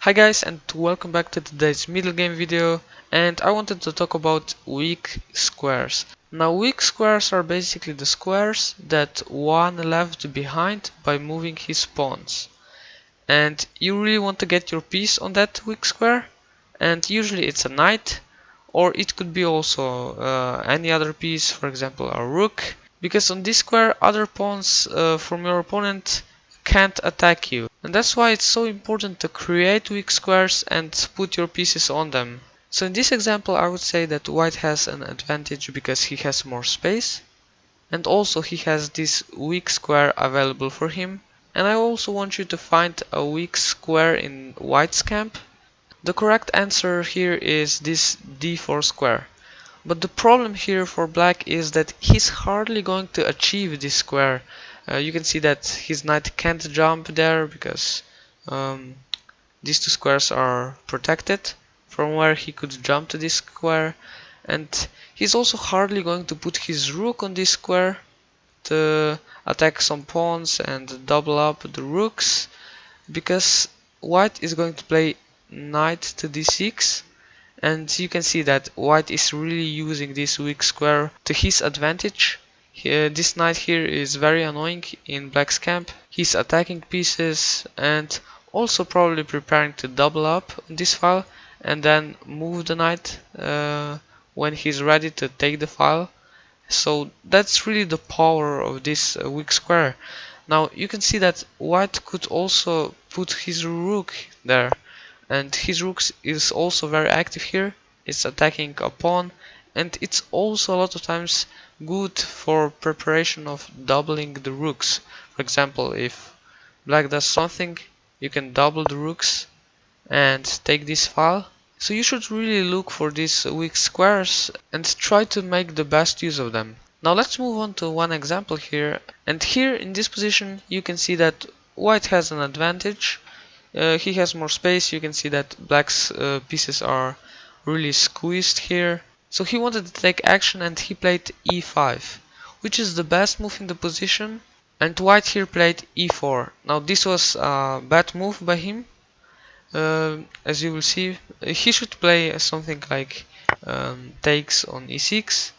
Hi guys, and welcome back to today's middle game video, and I wanted to talk about weak squares. Now weak squares are basically the squares that one left behind by moving his pawns. And you really want to get your piece on that weak square, and usually it's a knight, or it could be also any other piece, for example a rook, because on this square other pawns from your opponent can't attack you. And that's why it's so important to create weak squares and put your pieces on them. So in this example I would say that white has an advantage because he has more space, and also he has this weak square available for him. And I also want you to find a weak square in white's camp. The correct answer here is this d4 square. But the problem here for black is that he's hardly going to achieve this square. You can see that his knight can't jump there because these two squares are protected from where he could jump to this square. And he's also hardly going to put his rook on this square to attack some pawns and double up the rooks, because white is going to play knight to d6, and you can see that white is really using this weak square to his advantage. This knight here is very annoying in black's camp. He's attacking pieces and also probably preparing to double up on this file and then move the knight when he's ready to take the file. So that's really the power of this weak square. Now you can see that white could also put his rook there, and his rook is also very active here. It's attacking a pawn, and it's also a lot of times good for preparation of doubling the rooks. For example, if black does something, you can double the rooks and take this file. So you should really look for these weak squares and try to make the best use of them. Now let's move on to one example here. And here in this position you can see that white has an advantage. He has more space. You can see that black's pieces are really squeezed here. So he wanted to take action and he played e5, which is the best move in the position. And white here played e4. Now this was a bad move by him. As you will see, he should play something like takes on e6,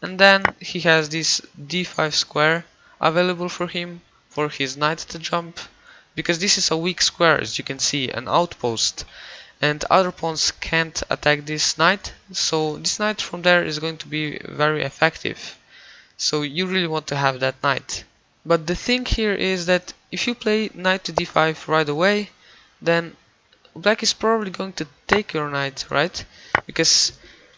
and then he has this d5 square available for him for his knight to jump, because this is a weak square, as you can see, an outpost, and other pawns can't attack this knight, so this knight from there is going to be very effective. So you really want to have that knight. But the thing here is that if you play knight to d5 right away, then black is probably going to take your knight, right? Because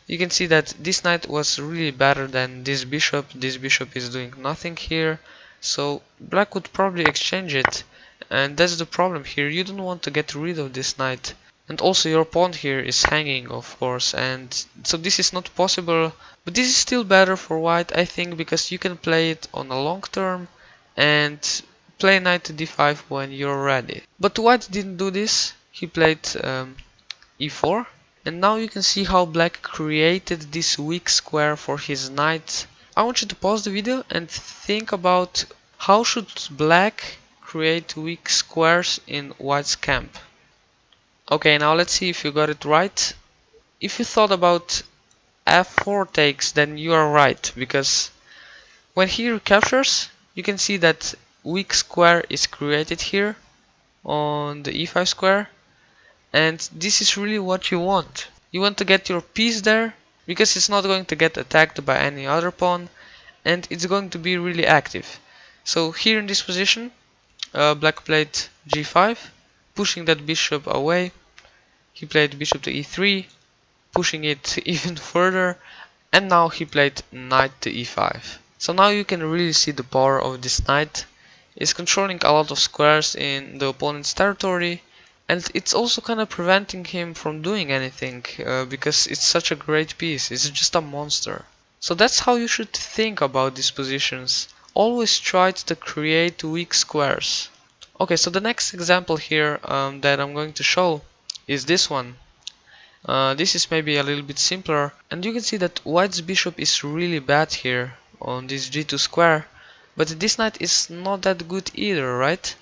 you can see that this knight was really better than this bishop. This bishop is doing nothing here, so black would probably exchange it, and that's the problem here. You don't want to get rid of this knight, and also your pawn here is hanging, of course, and so this is not possible. But this is still better for white, I think, because you can play it on a long term and play knight to d5 when you're ready. But white didn't do this. He played e4, and now you can see how black created this weak square for his knight. I want you to pause the video and think about how should black create weak squares in white's camp. Okay, now let's see if you got it right. If you thought about f4 takes, then you are right, because when he recaptures, you can see that weak square is created here on the e5 square. And this is really what you want. You want to get your piece there, because it's not going to get attacked by any other pawn, and it's going to be really active. So here in this position, black played g5, pushing that bishop away. He played bishop to e3, pushing it even further, and now he played knight to e5. So now you can really see the power of this knight. It's controlling a lot of squares in the opponent's territory, and it's also kind of preventing him from doing anything, because it's such a great piece. It's just a monster. So that's how you should think about these positions. Always try to create weak squares. Okay, so the next example here that I'm going to show is this one. This is maybe a little bit simpler, and you can see that white's bishop is really bad here on this g2 square, but this knight is not that good either, right?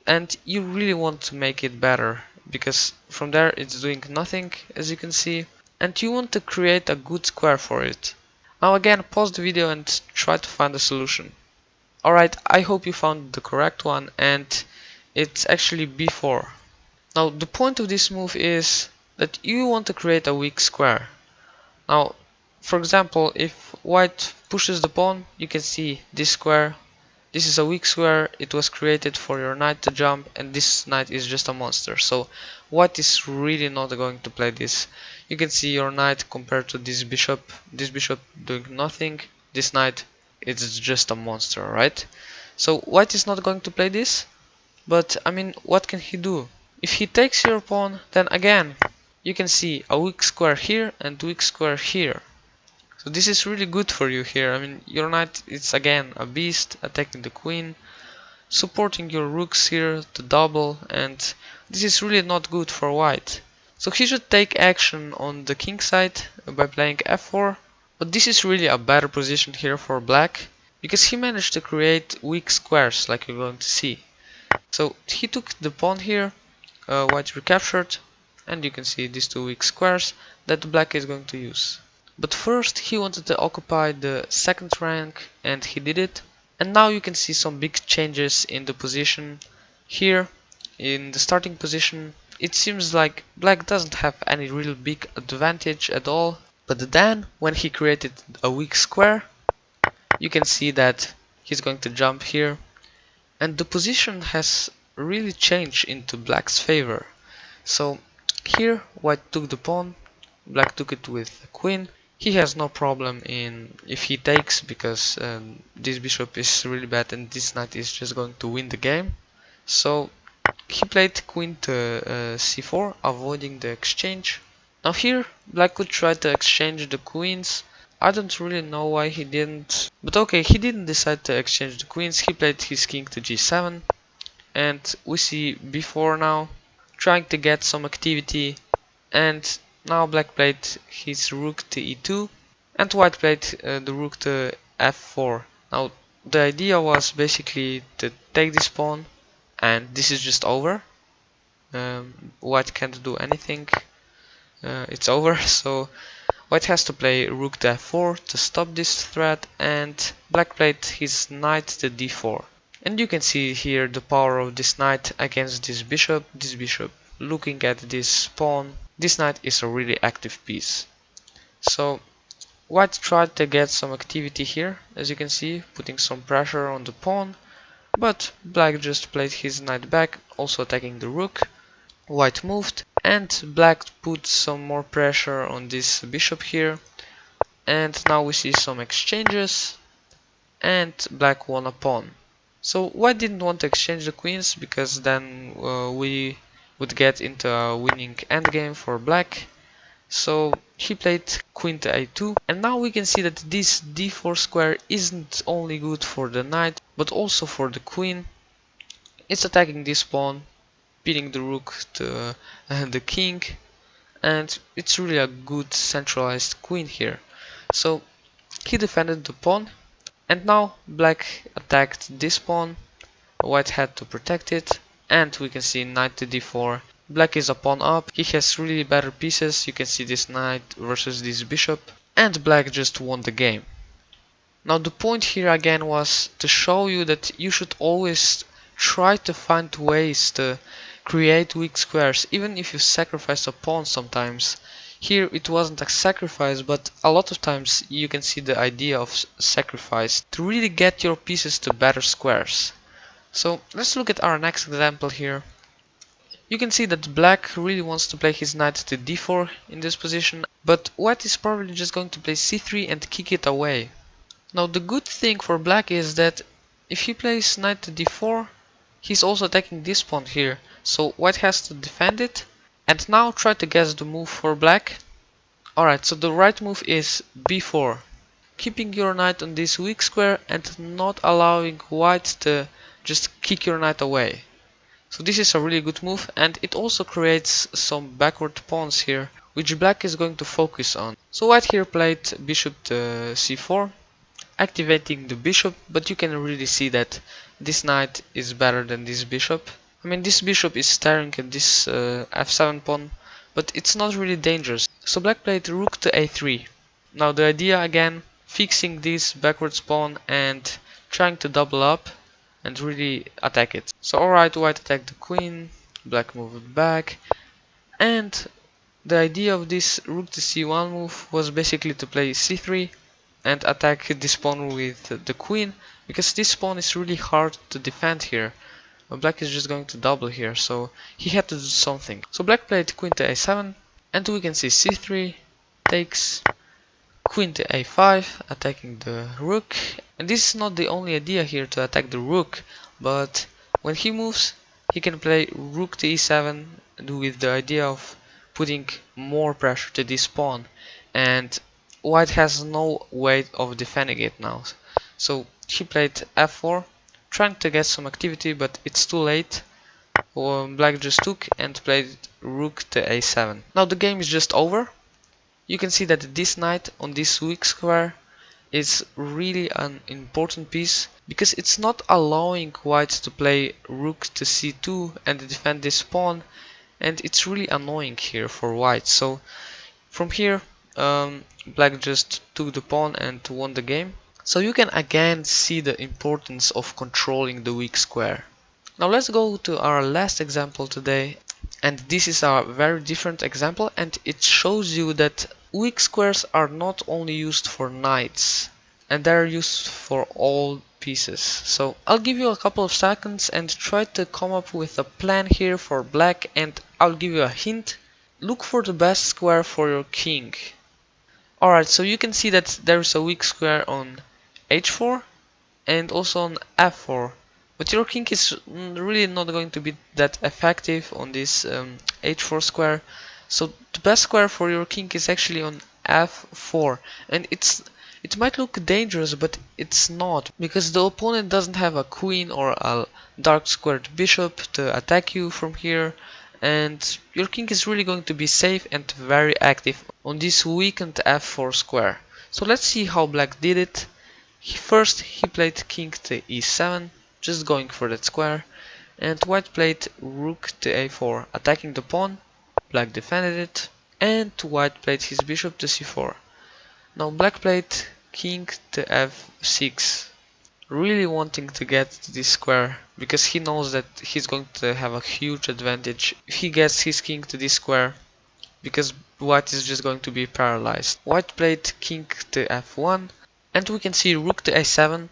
And you really want to make it better. because from there it's doing nothing, as you can see, and you want to create a good square for it. Now again, pause the video and try to find a solution. Alright, I hope you found the correct one, and it's actually b4. Now the point of this move is that you want to create a weak square. Now, for example, if white pushes the pawn, you can see this square. This is a weak square, it was created for your knight to jump, and this knight is just a monster. So white is really not going to play this. You can see your knight compared to this bishop doing nothing. This knight is just a monster, right? So white is not going to play this, but I mean, what can he do? If he takes your pawn, then again, you can see a weak square here and weak square here. So this is really good for you here. I mean, your knight is again a beast, attacking the queen, supporting your rooks here to double, and this is really not good for white. So he should take action on the king side by playing f4, but this is really a better position here for black, because he managed to create weak squares like you're going to see. So he took the pawn here, white recaptured, and you can see these two weak squares that black is going to use. But first he wanted to occupy the second rank, and he did it. And now you can see some big changes in the position. Here in the starting position, it seems like black doesn't have any real big advantage at all. But then when he created a weak square, you can see that he's going to jump here, and the position has really changed into black's favor. So here white took the pawn, black took it with the queen. He has no problem in if he takes, because this bishop is really bad and this knight is just going to win the game. So he played queen to c4, avoiding the exchange. Now here black could try to exchange the queens. I don't really know why he didn't, but okay, he didn't decide to exchange the queens. He played his king to g7, and we see b4 now, trying to get some activity. And now black played his rook to e2, and white played the rook to f4. Now the idea was basically to take this pawn, and this is just over. White can't do anything, it's over. So white has to play rook to f4 to stop this threat, and black played his knight to d4. And you can see here the power of this knight against this bishop looking at this pawn. This knight is a really active piece. So white tried to get some activity here, as you can see, putting some pressure on the pawn, but black just played his knight back, also attacking the rook. White moved, and black put some more pressure on this bishop here, and now we see some exchanges, and black won a pawn. So white didn't want to exchange the queens, because then we would get into a winning endgame for black. So he played queen to a2, and now we can see that this d4 square isn't only good for the knight, but also for the queen. It's attacking this pawn, pinning the rook to the king, and it's really a good centralized queen here. So he defended the pawn, and now black attacked this pawn. White had to protect it, and we can see knight to d4. Black is a pawn up, he has really better pieces. You can see this knight versus this bishop, and black just won the game. Now the point here again was to show you that you should always try to find ways to create weak squares, even if you sacrifice a pawn sometimes. Here it wasn't a sacrifice, but a lot of times you can see the idea of sacrifice to really get your pieces to better squares. So let's look at our next example here. You can see that black really wants to play his knight to d4 in this position, but white is probably just going to play c3 and kick it away. Now the good thing for black is that if he plays knight to d4, he's also attacking this pawn here, so white has to defend it. And now try to guess the move for black. Alright, so the right move is b4, keeping your knight on this weak square and not allowing white to just kick your knight away. So this is a really good move, and it also creates some backward pawns here, which black is going to focus on. So white here played bishop to c4, activating the bishop, but you can really see that this knight is better than this bishop. I mean, this bishop is staring at this f7 pawn, but it's not really dangerous. So black played rook to a3. Now the idea again, fixing this backwards pawn and trying to double up and really attack it. So alright, white attacked the queen, black moved back, and the idea of this rook to c1 move was basically to play c3 and attack this pawn with the queen, because this pawn is really hard to defend here. Black is just going to double here, so he had to do something. So black played queen to a7, and we can see c3 takes, queen to a5, attacking the rook. And this is not the only idea here to attack the rook, but when he moves, he can play rook to e7 with the idea of putting more pressure to this pawn. And white has no way of defending it now. So he played f4, trying to get some activity, but it's too late. Black just took and played rook to a7. Now the game is just over. You can see that this knight on this weak square is really an important piece, because it's not allowing white to play rook to c2 and defend this pawn, and it's really annoying here for white. So from here black just took the pawn and won the game. So you can again see the importance of controlling the weak square. Now let's go to our last example today, and this is a very different example, and it shows you that weak squares are not only used for knights, and they're used for all pieces. So I'll give you a couple of seconds and try to come up with a plan here for black, and I'll give you a hint. Look for the best square for your king. Alright, so you can see that there's a weak square on h4 and also on f4, but your king is really not going to be that effective on this h4 square. So the best square for your king is actually on f4, and it might look dangerous, but it's not, because the opponent doesn't have a queen or a dark squared bishop to attack you from here, and your king is really going to be safe and very active on this weakened f4 square. So let's see how black did it. First he played king to e7, just going for that square, and white played rook to a4, attacking the pawn. Black defended it, and white played his bishop to c4. Now black played king to f6, really wanting to get to this square, because he knows that he's going to have a huge advantage if he gets his king to this square, because white is just going to be paralyzed. White played king to f1, and we can see rook to a7.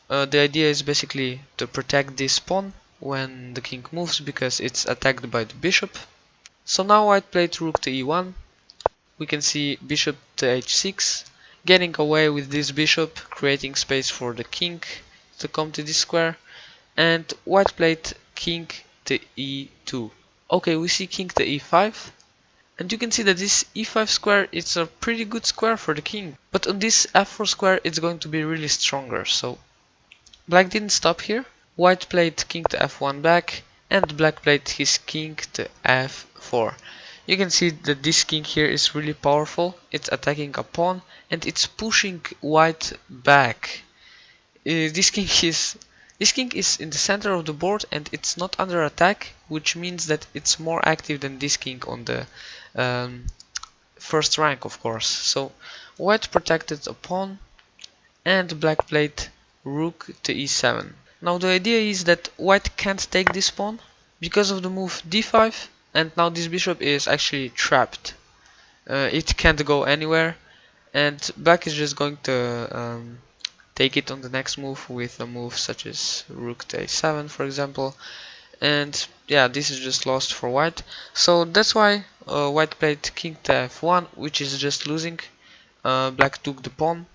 The idea is basically to protect this pawn when the king moves, because it's attacked by the bishop. So now white played rook to e1. We can see bishop to h6, getting away with this bishop, creating space for the king to come to this square. And white played king to e2. Okay, we see king to e5. And you can see that this e5 square is a pretty good square for the king. But on this f4 square it's going to be really stronger. So black didn't stop here. White played king to f1 back, and black played his king to f4. You can see that this king here is really powerful. It's attacking a pawn and it's pushing white back. This king is in the center of the board and it's not under attack, which means that it's more active than this king on the first rank, of course. So white protected a pawn, and black played rook to e7. Now the idea is that white can't take this pawn because of the move d5, and now this bishop is actually trapped. It can't go anywhere, and black is just going to take it on the next move with a move such as rook to a7, for example. And yeah, this is just lost for white. So that's why white played king to f1, which is just losing. Black took the pawn,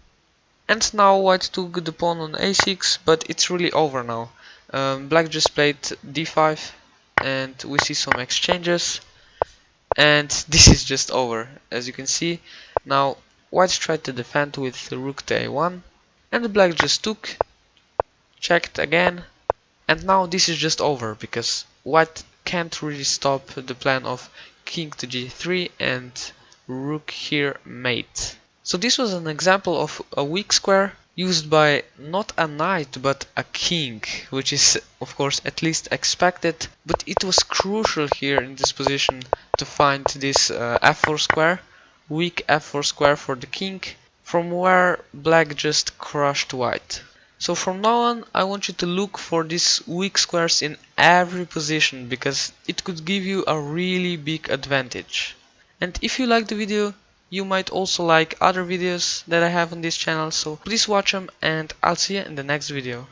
and now white took the pawn on a6, but it's really over now. Black just played d5, and we see some exchanges, and this is just over, as you can see. Now white tried to defend with rook to a1, and black just took, checked again, and now this is just over, because white can't really stop the plan of king to g3 and rook here mate. So this was an example of a weak square used by not a knight but a king, which is of course at least expected, but it was crucial here in this position to find this f4 square, weak f4 square for the king, from where black just crushed white. So from now on, I want you to look for these weak squares in every position because it could give you a really big advantage. And if you like the video, you might also like other videos that I have on this channel, so please watch them and I'll see you in the next video.